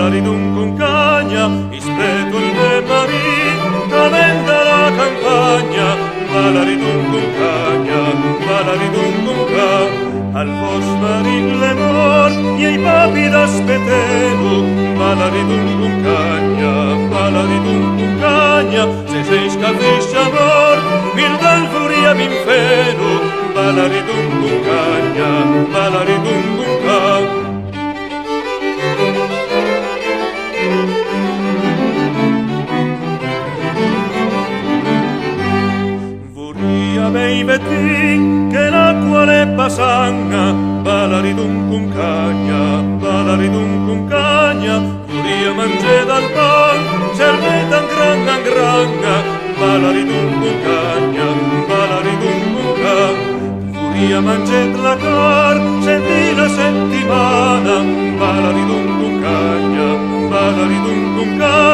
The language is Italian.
balaridum con cagna, ispeto il me marin, camenda la campagna, balaridum con cagna, balaridum con cagna. Al vos marin l'emor, miei papi d'aspetelu, balaridum con cagna, balaridum con cagna, se sei scapisce amor, mil dal furia m'infenu, balaridum con cagna, balaridum con cagna. Vuria bei vetti che l'acqua le pasanga, balaridum con cagna, balaridum con cagna, vuria mangiare dal pan, servetta in granga, balaridum con cagna, balaridum con cagna, vuria mangiare la car, senti la settimana, balaridum con cagna, balaridum con cagna.